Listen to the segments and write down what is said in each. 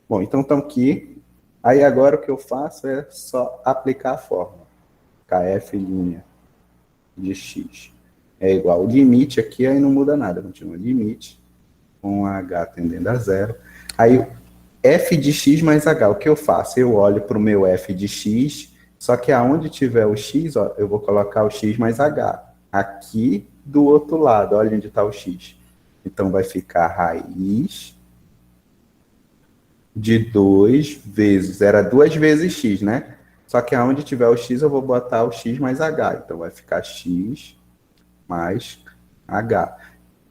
Bom, então estamos aqui. Aí agora o que eu faço é só aplicar a fórmula. KF' de x é igual. O limite aqui aí não muda nada, continua limite com h tendendo a zero. Aí f de x mais h, o que eu faço? Eu olho para o meu f de x, só que aonde tiver o x, ó, eu vou colocar o x mais h. Aqui do outro lado, olha onde está o x. Então vai ficar raiz de 2 vezes, era 2 vezes x, né? Só que aonde tiver o x, eu vou botar o x mais h. Então vai ficar x mais h.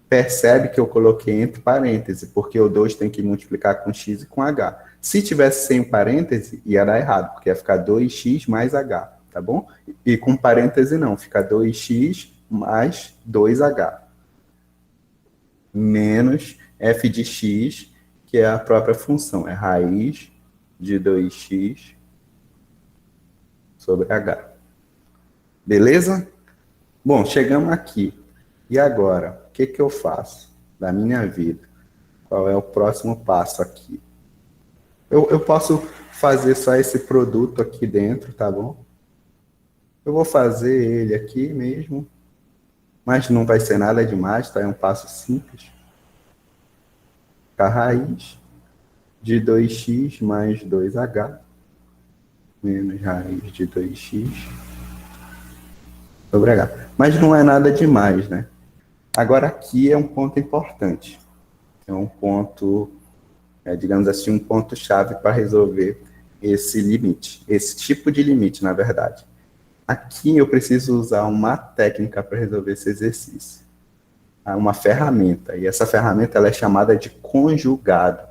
Percebe que eu coloquei entre parênteses, porque o 2 tem que multiplicar com x e com h. Se tivesse sem parêntese, ia dar errado, porque ia ficar 2x mais h, tá bom? E com parêntese não, fica 2x mais 2h. Menos f de x, que é a própria função, é raiz de 2x sobre h. Beleza? Bom, chegamos aqui. E agora, o que eu faço da minha vida? Qual é o próximo passo aqui? Eu posso fazer só esse produto aqui dentro, tá bom? Eu vou fazer ele aqui mesmo, mas não vai ser nada demais, tá? É um passo simples. A raiz de 2x mais 2h menos raiz de 2x sobre h. Mas não é nada demais, né? Agora aqui é um ponto importante. É um ponto, digamos assim, um ponto-chave para resolver esse limite, esse tipo de limite, na verdade. Aqui eu preciso usar uma técnica para resolver esse exercício. Uma ferramenta, e essa ferramenta ela é chamada de conjugado.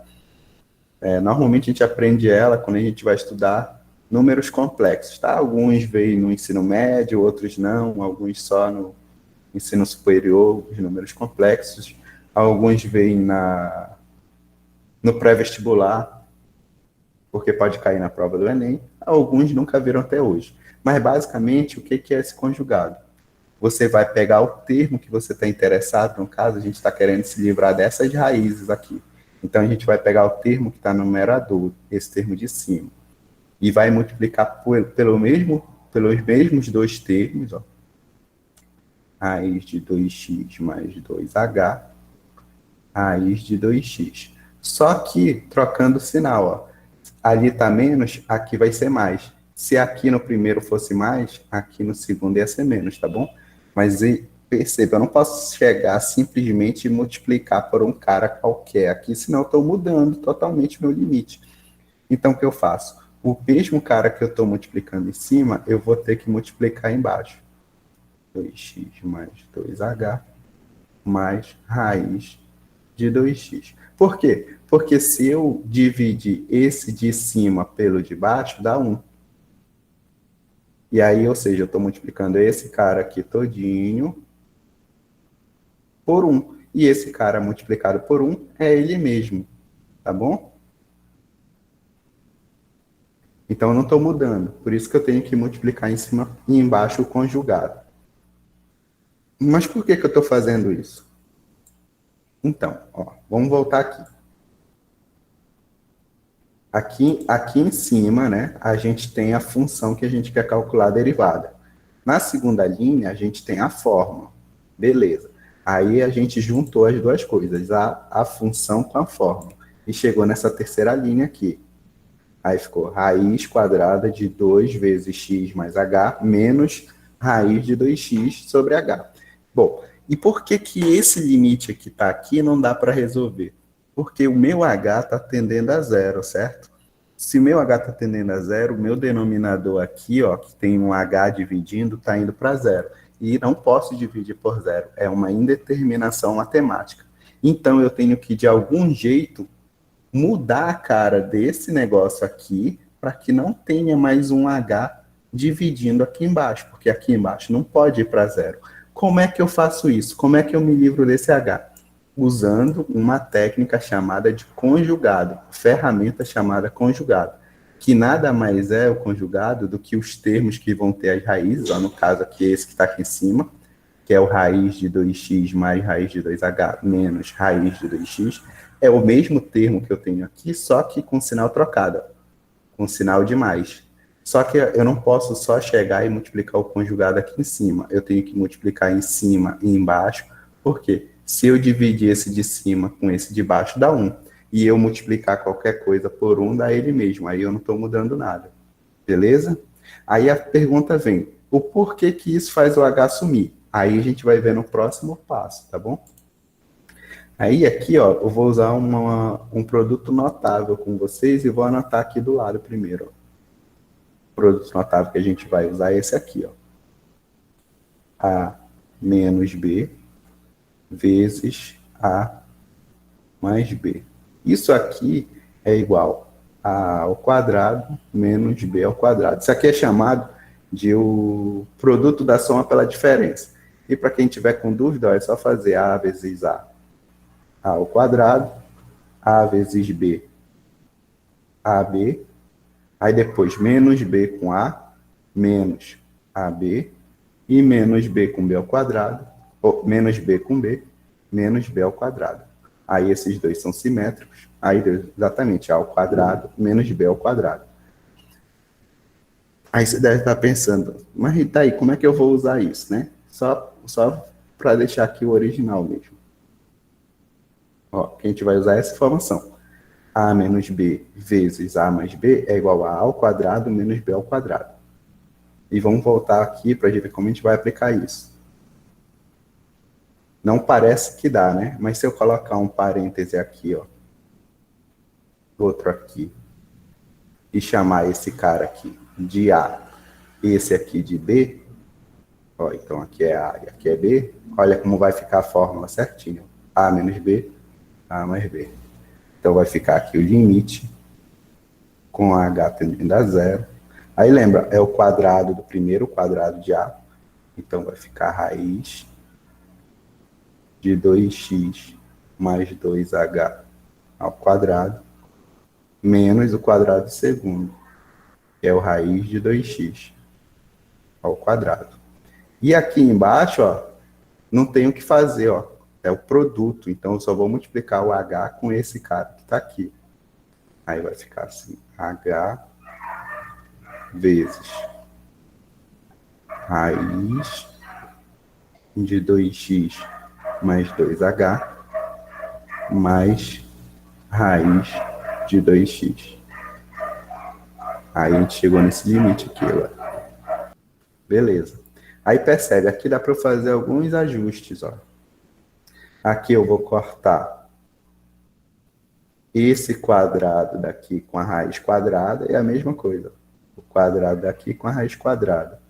Normalmente a gente aprende ela quando a gente vai estudar números complexos, tá? Alguns veem no ensino médio, outros não, alguns só no ensino superior, os números complexos, alguns veem no pré-vestibular, porque pode cair na prova do Enem, alguns nunca viram até hoje. Mas basicamente, o que é esse conjugado? Você vai pegar o termo que você está interessado, no caso, a gente está querendo se livrar dessas raízes aqui. Então, a gente vai pegar o termo que está no numerador, esse termo de cima, e vai multiplicar pelos mesmos dois termos, ó. Raiz de 2x mais 2h, raiz de 2x. Só que, trocando o sinal, ó, ali está menos, aqui vai ser mais. Se aqui no primeiro fosse mais, aqui no segundo ia ser menos, tá bom? Mas perceba, eu não posso chegar simplesmente e multiplicar por um cara qualquer aqui, senão eu estou mudando totalmente meu limite. Então, o que eu faço? O mesmo cara que eu estou multiplicando em cima, eu vou ter que multiplicar embaixo. 2x mais 2h mais raiz de 2x. Por quê? Porque se eu dividir esse de cima pelo de baixo, dá 1. E aí, ou seja, eu estou multiplicando esse cara aqui todinho por 1. E esse cara multiplicado por 1 é ele mesmo, tá bom? Então, eu não estou mudando. Por isso que eu tenho que multiplicar em cima e embaixo o conjugado. Mas por que eu estou fazendo isso? Então, ó, vamos voltar aqui. Aqui em cima, né, a gente tem a função que a gente quer calcular a derivada. Na segunda linha, a gente tem a fórmula. Beleza. Aí a gente juntou as duas coisas, a função com a fórmula. E chegou nessa terceira linha aqui. Aí ficou raiz quadrada de 2 vezes x mais h menos raiz de 2x sobre h. Bom, e por que esse limite que está aqui não dá para resolver? Porque o meu h está tendendo a zero, certo? Se o meu h está tendendo a zero, o meu denominador aqui, ó, que tem um h dividindo, está indo para zero. E não posso dividir por zero. É uma indeterminação matemática. Então, eu tenho que, de algum jeito, mudar a cara desse negócio aqui para que não tenha mais um h dividindo aqui embaixo, porque aqui embaixo não pode ir para zero. Como é que eu faço isso? Como é que eu me livro desse h? Usando uma técnica chamada de conjugado, ferramenta chamada conjugado, que nada mais é o conjugado do que os termos que vão ter as raízes, ó, no caso aqui esse que está aqui em cima, que é o raiz de 2x mais raiz de 2h menos raiz de 2x, É o mesmo termo que eu tenho aqui, só que com sinal trocado, com sinal de mais. Só que eu não posso só chegar e multiplicar o conjugado aqui em cima. Eu tenho que multiplicar em cima e embaixo. Por quê? Se eu dividir esse de cima com esse de baixo, dá 1. E eu multiplicar qualquer coisa por 1, dá ele mesmo. Aí eu não estou mudando nada. Beleza? Aí a pergunta vem, o porquê que isso faz o H sumir? Aí a gente vai ver no próximo passo, tá bom? Aí aqui, ó, eu vou usar um produto notável com vocês e vou anotar aqui do lado primeiro. Ó. O produto notável que a gente vai usar é esse aqui, ó. A menos B vezes A mais B. Isso aqui é igual a ao quadrado menos B ao quadrado. Isso aqui é chamado de o produto da soma pela diferença. E para quem tiver com dúvida, ó, é só fazer A vezes A ao quadrado, A vezes B, AB, aí depois menos B com A, menos AB, e menos B com B ao quadrado, ou menos B com B, menos B ao quadrado. Aí esses dois são simétricos, aí exatamente A ao quadrado, menos B ao quadrado. Aí você deve estar pensando, mas daí, como é que eu vou usar isso, né? Só para deixar aqui o original mesmo. Ó, que a gente vai usar essa informação. A menos B vezes A mais B é igual a ao quadrado menos B ao quadrado. E vamos voltar aqui para a gente ver como a gente vai aplicar isso. Não parece que dá, né? Mas se eu colocar um parêntese aqui, ó, outro aqui, e chamar esse cara aqui de A, esse aqui de B, ó, então aqui é A e aqui é B, olha como vai ficar a fórmula certinho. A menos B, A mais B. Então vai ficar aqui o limite com H tendendo a zero. Aí lembra, é o quadrado do primeiro quadrado de A. Então vai ficar raiz de 2x mais 2h ao quadrado menos o quadrado do segundo, que é o raiz de 2x ao quadrado. E aqui embaixo, ó, não tem o que fazer, ó. É o produto. Então eu só vou multiplicar o h com esse cara que está aqui. Aí vai ficar assim, h vezes raiz de 2x mais 2h mais raiz de 2x. Aí a gente chegou nesse limite aqui, ó. Beleza. Aí percebe, aqui dá para eu fazer alguns ajustes, ó. Aqui eu vou cortar esse quadrado daqui com a raiz quadrada, é a mesma coisa. O quadrado daqui com a raiz quadrada.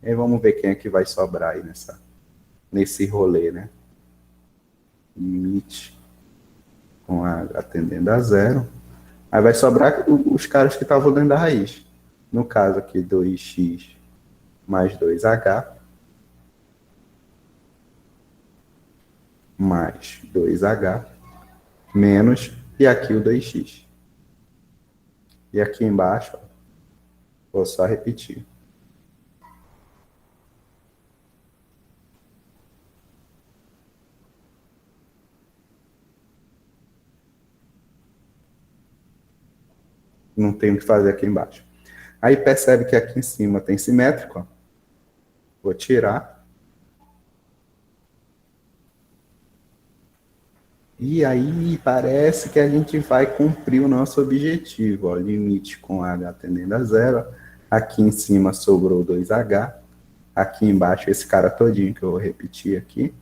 E aí vamos ver quem é que vai sobrar aí nesse rolê, né? Limite com h tendendo a zero. Aí vai sobrar os caras que estavam dentro da raiz. No caso aqui, 2x mais 2h mais 2h menos, e aqui o 2x. E aqui embaixo, ó, vou só repetir. Não tem o que fazer aqui embaixo. Aí percebe que aqui em cima tem simétrico, ó. Vou tirar. E aí parece que a gente vai cumprir o nosso objetivo, ó. Limite com h tendendo a zero. Aqui em cima sobrou 2h. Aqui embaixo esse cara todinho que eu vou repetir aqui.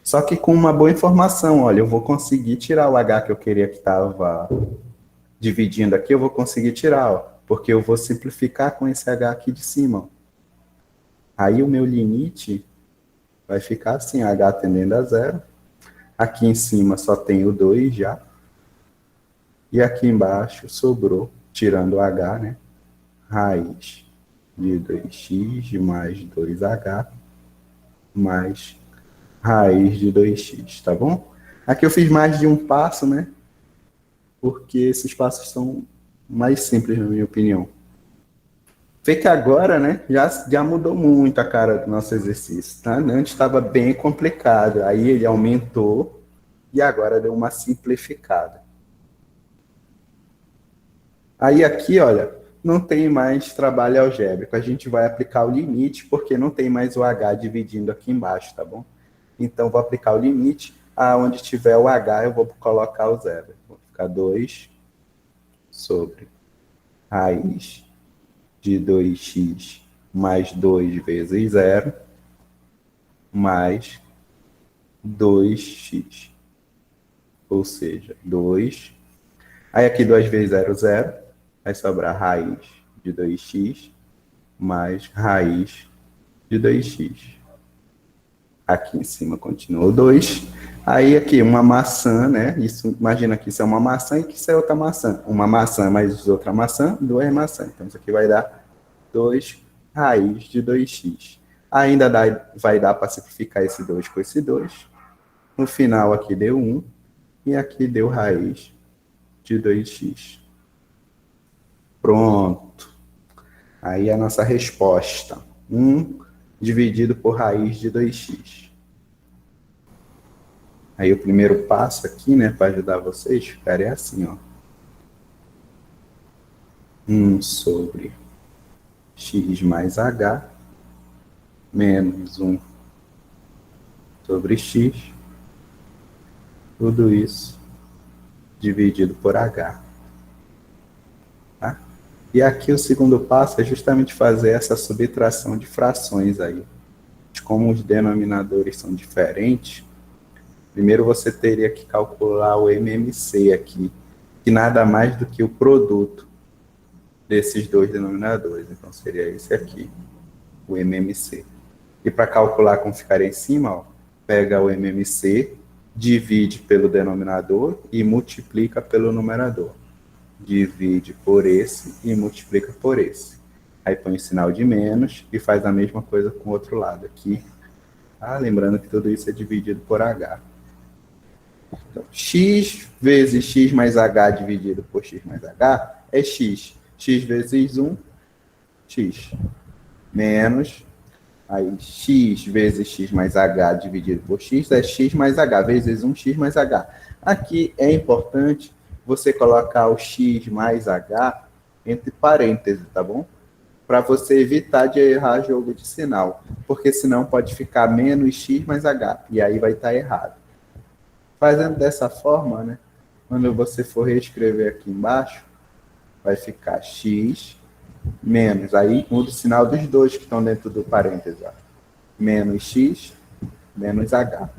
Só que com uma boa informação, olha, eu vou conseguir tirar o h que eu queria que estava dividindo aqui, eu vou conseguir tirar, ó, porque eu vou simplificar com esse h aqui de cima. Ó. Aí o meu limite vai ficar assim, h tendendo a zero. Aqui em cima só tem o 2 já. E aqui embaixo sobrou, tirando o h, né? Raiz de 2x mais 2h mais raiz de 2x, tá bom? Aqui eu fiz mais de um passo, né? Porque esses passos são mais simples, na minha opinião. Vê que agora, né, já mudou muito a cara do nosso exercício, tá? Antes estava bem complicado, aí ele aumentou e agora deu uma simplificada. Aí aqui, olha, não tem mais trabalho algébrico, a gente vai aplicar o limite, porque não tem mais o h dividindo aqui embaixo, tá bom? Então, vou aplicar o limite, aonde tiver o h, eu vou colocar o zero. Vou ficar 2 sobre raiz de 2x mais 2 vezes zero, mais 2x. Ou seja, 2. Aí aqui 2 vezes 0, 0. Vai sobrar raiz de 2x mais raiz de 2x. Aqui em cima continua o 2. Aí aqui uma maçã, né? Isso, imagina que isso é uma maçã e que isso é outra maçã. Uma maçã mais outra maçã, 2 maçãs. Então isso aqui vai dar 2 raiz de 2x. Ainda vai dar para simplificar esse 2 com esse 2. No final aqui deu 1. E aqui deu raiz de 2x. Pronto. Aí a nossa resposta. 1 dividido por raiz de 2x. Aí o primeiro passo aqui, né, para ajudar vocês, ficaria assim, ó. 1 sobre x mais h, menos 1 sobre x, tudo isso dividido por h. Tá? E aqui o segundo passo é justamente fazer essa subtração de frações aí. Como os denominadores são diferentes, primeiro você teria que calcular o MMC aqui, que nada mais do que o produto desses dois denominadores. Então, seria esse aqui, o MMC. E para calcular como ficaria em cima, ó, pega o MMC, divide pelo denominador e multiplica pelo numerador. Divide por esse e multiplica por esse. Aí põe o sinal de menos e faz a mesma coisa com o outro lado aqui. Ah, lembrando que tudo isso é dividido por h. Então, x vezes x mais h dividido por x mais h é x. X vezes 1, x. Menos, aí x vezes x mais h dividido por x é x mais h, vezes 1, x mais h. Aqui é importante você colocar o x mais h entre parênteses, tá bom? Para você evitar de errar jogo de sinal, porque senão pode ficar menos x mais h, e aí vai estar errado. Fazendo dessa forma, né, quando você for reescrever aqui embaixo, vai ficar x menos, aí muda o sinal dos dois que estão dentro do parênteses, ó. Menos x menos h,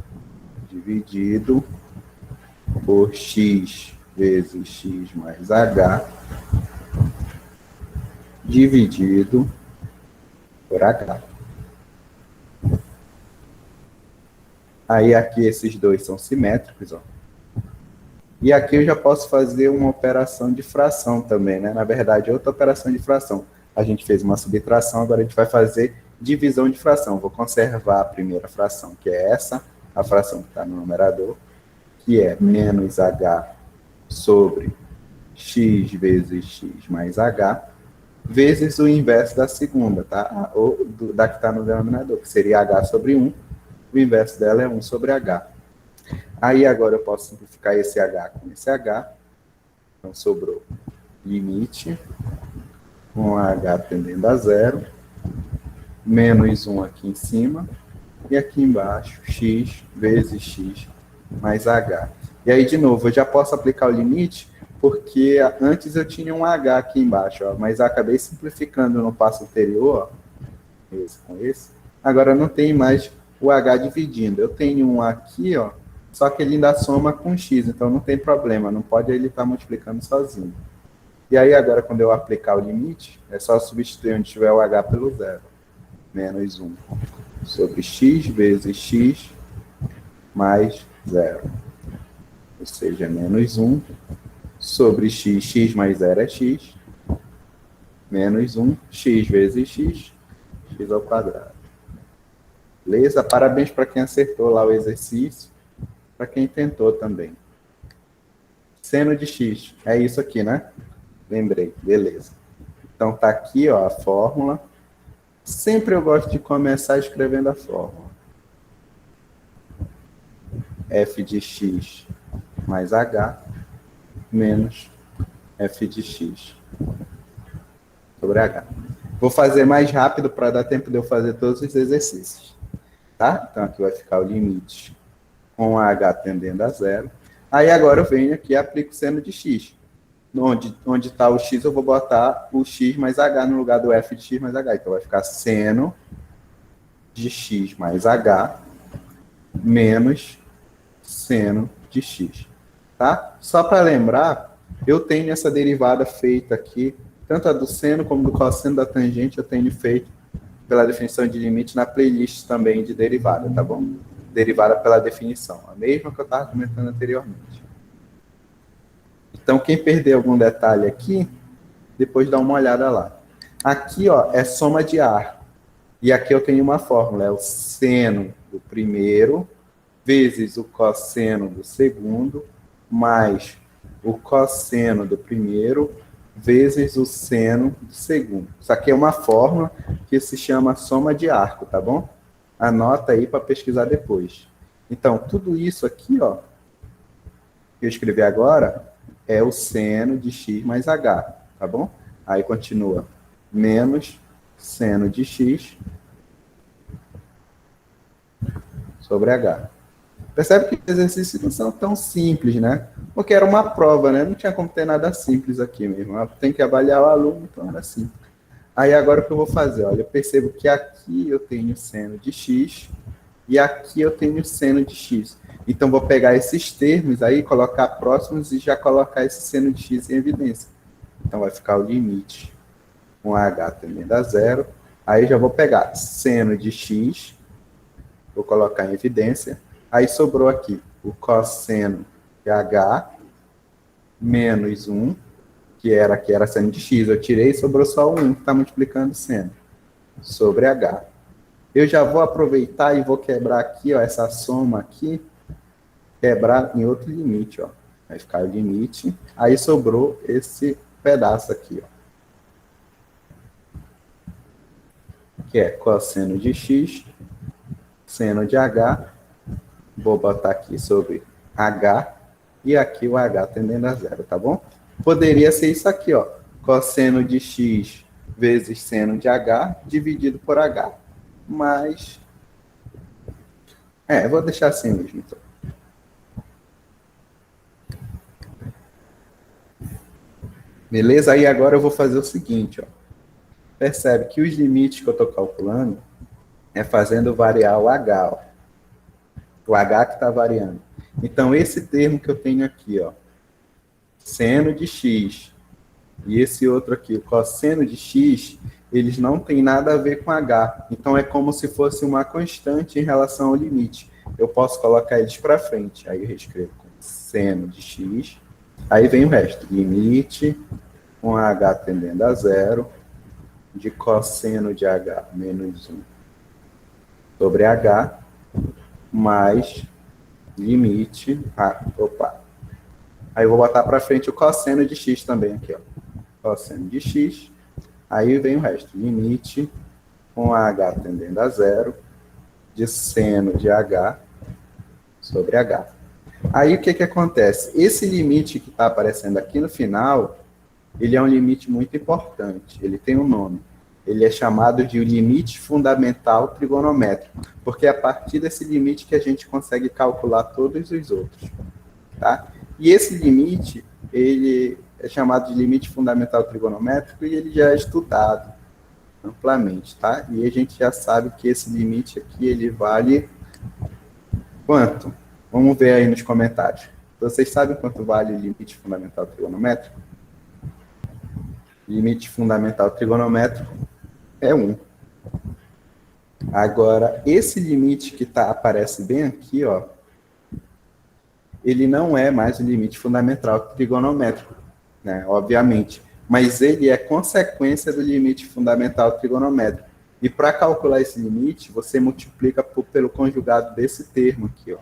dividido por x vezes x mais h, dividido por h. Aí aqui esses dois são simétricos, ó. E aqui eu já posso fazer uma operação de fração também, né? Na verdade, outra operação de fração. A gente fez uma subtração, agora a gente vai fazer divisão de fração. Vou conservar a primeira fração, que é essa, a fração que está no numerador, que é menos h sobre x vezes x mais h, vezes o inverso da segunda, tá? Ou da que está no denominador, que seria h sobre 1. O inverso dela é 1 sobre h. Aí agora eu posso simplificar esse h com esse h. Então sobrou limite com h tendendo a zero, menos 1 aqui em cima, e aqui embaixo x vezes x mais h. E aí, de novo, eu já posso aplicar o limite, porque antes eu tinha um h aqui embaixo, ó, mas acabei simplificando no passo anterior, ó, esse com esse. Agora não tem mais o h dividindo. Eu tenho um aqui, ó, só que ele ainda soma com x, então não tem problema, não pode ele estar multiplicando sozinho. E aí agora, quando eu aplicar o limite, é só substituir onde tiver o h pelo zero. Menos 1 sobre x vezes x mais zero. Ou seja, menos 1 sobre x, x mais zero é x, menos 1, x vezes x, x ao quadrado. Beleza? Parabéns para quem acertou lá o exercício, para quem tentou também. Seno de x, é isso aqui, né? Lembrei, beleza. Então, tá aqui, ó, a fórmula. Sempre eu gosto de começar escrevendo a fórmula. F de x mais h menos f de x sobre h. Vou fazer mais rápido para dar tempo de eu fazer todos os exercícios. Tá? Então, aqui vai ficar o limite com h tendendo a zero. Aí, agora eu venho aqui e aplico o seno de x. Onde está o x, eu vou botar o x mais h no lugar do f de x mais h. Então, vai ficar seno de x mais h menos seno de x. Tá? Só para lembrar, eu tenho essa derivada feita aqui, tanto a do seno como do cosseno da tangente, eu tenho feito pela definição de limite na playlist também de derivada, tá bom? Derivada pela definição, a mesma que eu estava comentando anteriormente. Então, quem perder algum detalhe aqui, depois dá uma olhada lá. Aqui, ó, é soma de ar. E aqui eu tenho uma fórmula, é o seno do primeiro vezes o cosseno do segundo, mais o cosseno do primeiro vezes o seno do segundo. Isso aqui é uma fórmula que se chama soma de arco, tá bom? Anota aí para pesquisar depois. Então, tudo isso aqui, ó, que eu escrevi agora, é o seno de x mais h, tá bom? Aí continua menos seno de x sobre h. Percebe que os exercícios não são tão simples, né? Porque era uma prova, né? Não tinha como ter nada simples aqui mesmo. Tem que avaliar o aluno, então era simples. Aí agora o que eu vou fazer? Olha, eu percebo que aqui eu tenho seno de x e aqui eu tenho seno de x. Então, vou pegar esses termos aí, colocar próximos e já colocar esse seno de x em evidência. Então, vai ficar o limite com h tendendo a zero. Aí, já vou pegar seno de x, vou colocar em evidência. Aí, sobrou aqui o cosseno de h menos 1, que era seno de x. Eu tirei e sobrou só o 1, que está multiplicando seno, sobre h. Eu já vou aproveitar e vou quebrar aqui, ó, essa soma aqui, quebrar em outro limite, ó. Vai ficar o limite, aí sobrou esse pedaço aqui, ó. Que é cosseno de x, seno de h, vou botar aqui sobre h, e aqui o h tendendo a zero, tá bom? Poderia ser isso aqui, ó, cosseno de x vezes seno de h, dividido por h. Mas, eu vou deixar assim mesmo, então. Beleza? Aí agora eu vou fazer o seguinte, ó. Percebe que os limites que eu estou calculando é fazendo variar o h, ó. O h que está variando. Então, esse termo que eu tenho aqui, ó, seno de x, e esse outro aqui, o cosseno de x, eles não têm nada a ver com h. Então, é como se fosse uma constante em relação ao limite. Eu posso colocar eles para frente. Aí eu reescrevo com seno de x. Aí vem o resto. Limite com h tendendo a zero de cosseno de h menos 1 sobre h mais limite... Aí eu vou botar para frente o cosseno de x também aqui, ó. Cosseno de x. Aí vem o resto. Limite com h tendendo a zero de seno de h sobre h. Aí o que acontece? Esse limite que está aparecendo aqui no final, ele é um limite muito importante. Ele tem um nome. Ele é chamado de limite fundamental trigonométrico, porque é a partir desse limite que a gente consegue calcular todos os outros. Tá? E esse limite, ele é chamado de limite fundamental trigonométrico e ele já é estudado amplamente, tá? E a gente já sabe que esse limite aqui, ele vale quanto? Vamos ver aí nos comentários. Vocês sabem quanto vale o limite fundamental trigonométrico? Limite fundamental trigonométrico é 1. Agora, esse limite que aparece bem aqui, ó, ele não é mais o limite fundamental trigonométrico, né? Obviamente. Mas ele é consequência do limite fundamental trigonométrico. E para calcular esse limite, você multiplica pelo conjugado desse termo aqui, ó.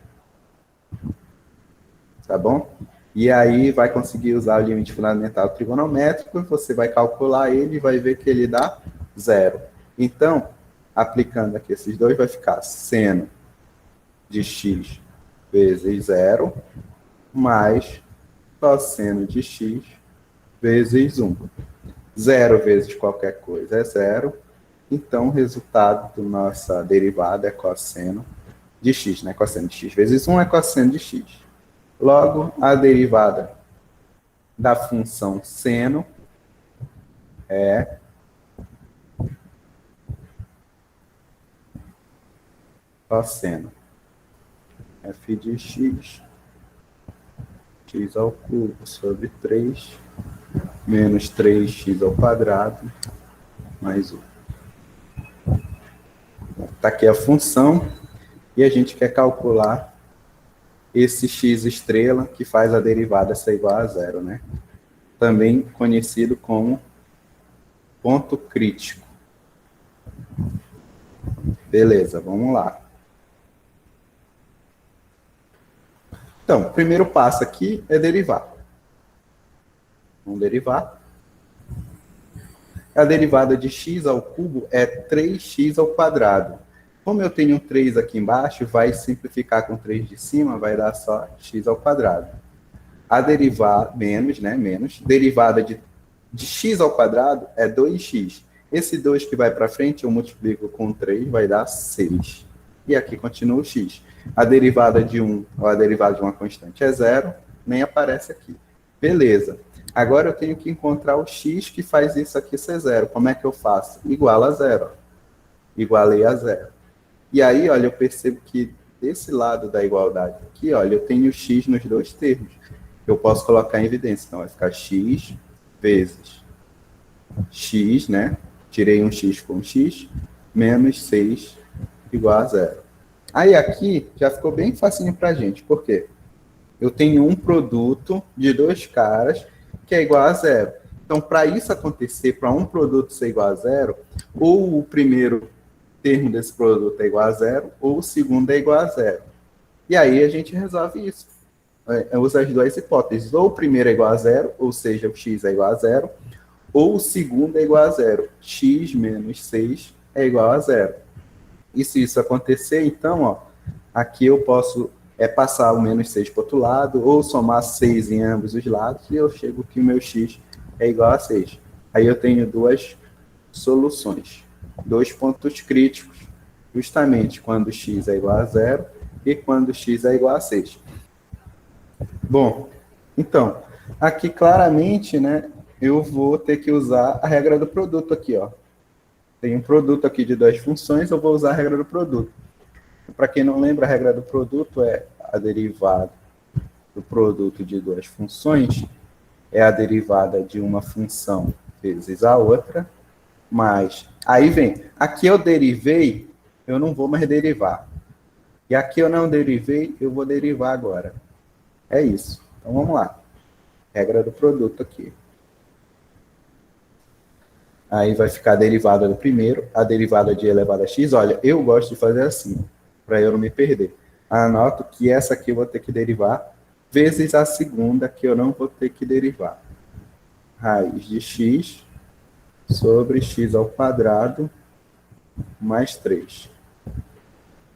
Tá bom? E aí vai conseguir usar o limite fundamental trigonométrico, você vai calcular ele e vai ver que ele dá zero. Então, aplicando aqui esses dois, vai ficar seno de x vezes zero, mais cosseno de x vezes 1. Zero vezes qualquer coisa é zero. Então, o resultado da nossa derivada é cosseno de x, né? Cosseno de x vezes 1 é cosseno de x. Logo, a derivada da função seno é cosseno f de x, x ao cubo sobre 3, menos 3x ao quadrado, mais 1. Está aqui a função, e a gente quer calcular esse x estrela, que faz a derivada ser igual a zero, né? Também conhecido como ponto crítico. Beleza, vamos lá. Então, o primeiro passo aqui é derivar. Vamos derivar. A derivada de x ao cubo é 3x ao quadrado. Como eu tenho um 3 aqui embaixo, vai simplificar com 3 de cima, vai dar só x ao quadrado. A derivada, menos, né, menos, derivada de x ao quadrado é 2x. Esse 2 que vai para frente, eu multiplico com 3, vai dar 6. E aqui continua o x. A derivada de 1, ou a derivada de uma constante é 0, nem aparece aqui. Beleza. Agora eu tenho que encontrar o x que faz isso aqui ser 0. Como é que eu faço? Igual a 0. Igualei a 0. E aí, olha, eu percebo que desse lado da igualdade aqui, olha, eu tenho x nos dois termos. Eu posso colocar em evidência. Então, vai ficar x vezes x, né? Tirei um x com x, menos 6 igual a 0. Aí aqui já ficou bem facinho para a gente. Por quê? Eu tenho um produto de dois caras que é igual a 0. Então, para isso acontecer, para um produto ser igual a 0, ou o primeiro termo desse produto é igual a 0, ou o segundo é igual a 0. E aí a gente resolve isso. Usa as duas hipóteses. Ou o primeiro é igual a 0, ou seja, o x é igual a 0, ou o segundo é igual a 0. X menos 6 é igual a 0. E se isso acontecer, então, ó, aqui eu posso passar o menos 6 para o outro lado, ou somar 6 em ambos os lados, e eu chego que o meu x é igual a 6. Aí eu tenho duas soluções, dois pontos críticos, justamente quando x é igual a 0 e quando x é igual a 6. Bom, então, aqui claramente, né, eu vou ter que usar a regra do produto aqui, ó. Tem um produto aqui de duas funções, eu vou usar a regra do produto. Para quem não lembra, a regra do produto é a derivada do produto de duas funções, é a derivada de uma função vezes a outra, mais... Aí vem, aqui eu derivei, eu não vou mais derivar. E aqui eu não derivei, eu vou derivar agora. É isso. Então vamos lá. Regra do produto aqui. Aí vai ficar a derivada do primeiro, a derivada de elevado a x. Olha, eu gosto de fazer assim, para eu não me perder. Anoto que essa aqui eu vou ter que derivar, vezes a segunda que eu não vou ter que derivar. Raiz de x sobre x ao quadrado mais 3.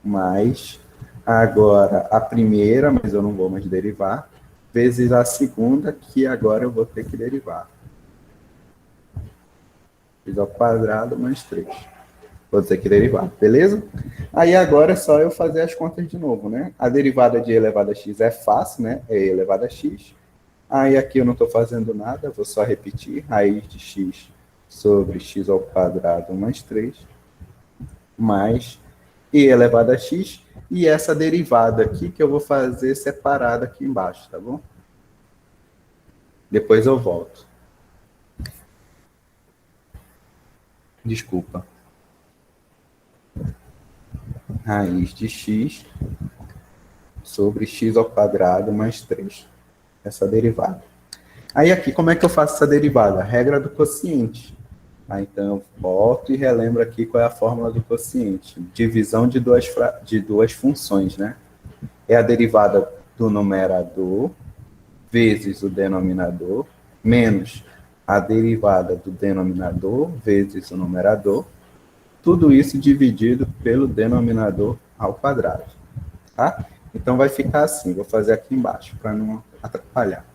Mais, agora, a primeira, mas eu não vou mais derivar, vezes a segunda, que agora eu vou ter que derivar. X ao quadrado mais 3. Vou ter que derivar, beleza? Aí agora é só eu fazer as contas de novo, né? A derivada de elevado a x é fácil, né? É elevado a x. Aí aqui eu não estou fazendo nada, vou só repetir. Raiz de x sobre x ao quadrado mais 3, mais e elevado a x. E essa derivada aqui que eu vou fazer separada aqui embaixo, tá bom? Depois eu volto. Desculpa. Raiz de x sobre x ao quadrado mais 3. Essa derivada. Aí aqui, como é que eu faço essa derivada? Regra do quociente. Então, eu volto e relembro aqui qual é a fórmula do quociente. Divisão de duas funções, né? É a derivada do numerador vezes o denominador, menos a derivada do denominador vezes o numerador, tudo isso dividido pelo denominador ao quadrado, tá? Então, vai ficar assim, vou fazer aqui embaixo, para não atrapalhar.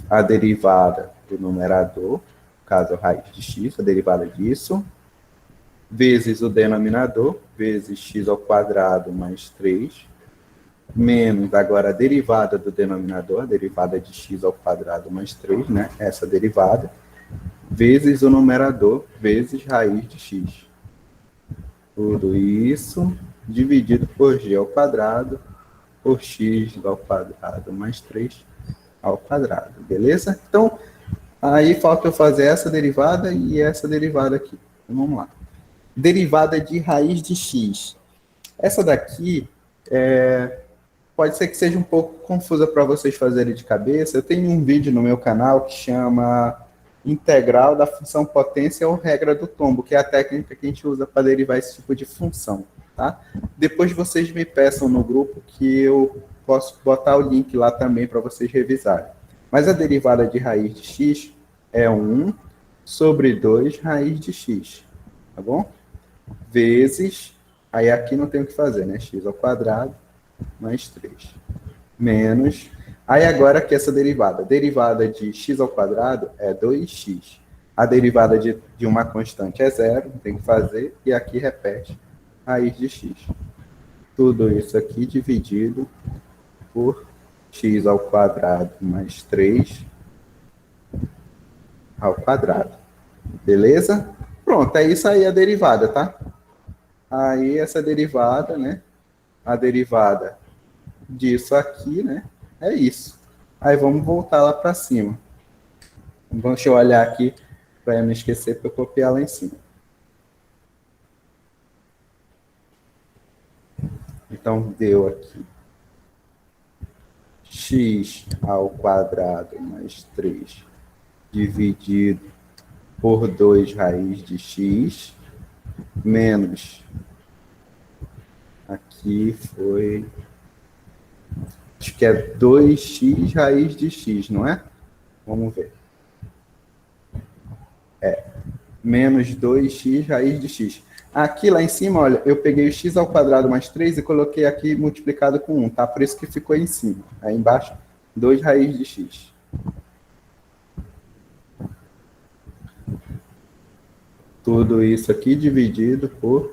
A derivada do numerador, no caso, a raiz de x, a derivada disso, vezes o denominador, vezes x ao quadrado mais 3, menos agora a derivada do denominador, a derivada de x ao quadrado mais 3, né? Essa derivada, vezes o numerador, vezes raiz de x. Tudo isso dividido por g ao quadrado, por x ao quadrado mais 3 ao quadrado, beleza? Então, aí falta eu fazer essa derivada e essa derivada aqui. Então, vamos lá. Derivada de raiz de x. Essa daqui pode ser que seja um pouco confusa para vocês fazerem de cabeça. Eu tenho um vídeo no meu canal que chama Integral da função potência ou regra do tombo, que é a técnica que a gente usa para derivar esse tipo de função, tá? Depois vocês me peçam no grupo que eu posso botar o link lá também para vocês revisarem. Mas a derivada de raiz de x é 1 sobre 2 raiz de x, tá bom? Vezes, aí aqui não tem o que fazer, né? X ao quadrado mais 3. Menos, aí agora aqui essa derivada. Derivada de x ao quadrado é 2x. A derivada de uma constante é 0, não tem que fazer, e aqui repete raiz de x. Tudo isso aqui dividido por x ao quadrado mais 3 ao quadrado. Beleza? Pronto, é isso aí a derivada, tá? Aí essa derivada, né? A derivada disso aqui, né? É isso. Aí vamos voltar lá para cima. Deixa eu olhar aqui para eu não esquecer para eu copiar lá em cima. Então, deu aqui x ao quadrado mais 3 dividido por 2 raiz de x, menos, aqui foi, acho que é 2x raiz de x, não é? Vamos ver. Menos 2x raiz de x. Aqui lá em cima, olha, eu peguei o x ao quadrado mais 3 e coloquei aqui multiplicado com 1, tá? Por isso que ficou em cima. Aí embaixo, 2 raiz de x. Tudo isso aqui dividido por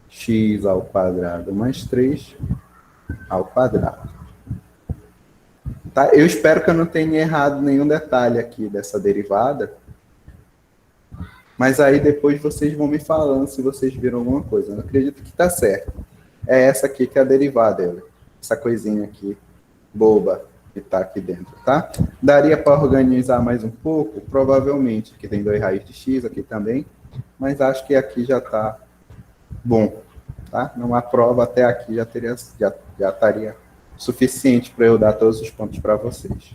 x ao quadrado mais 3 ao quadrado. Tá? Eu espero que eu não tenha errado nenhum detalhe aqui dessa derivada. Mas aí depois vocês vão me falando se vocês viram alguma coisa. Eu acredito que está certo. É essa aqui que é a derivada, essa coisinha aqui, boba, que está aqui dentro, tá? Daria para organizar mais um pouco? Provavelmente, que tem 2 raiz de x aqui também, mas acho que aqui já está bom, tá? Numa prova até aqui já estaria suficiente para eu dar todos os pontos para vocês.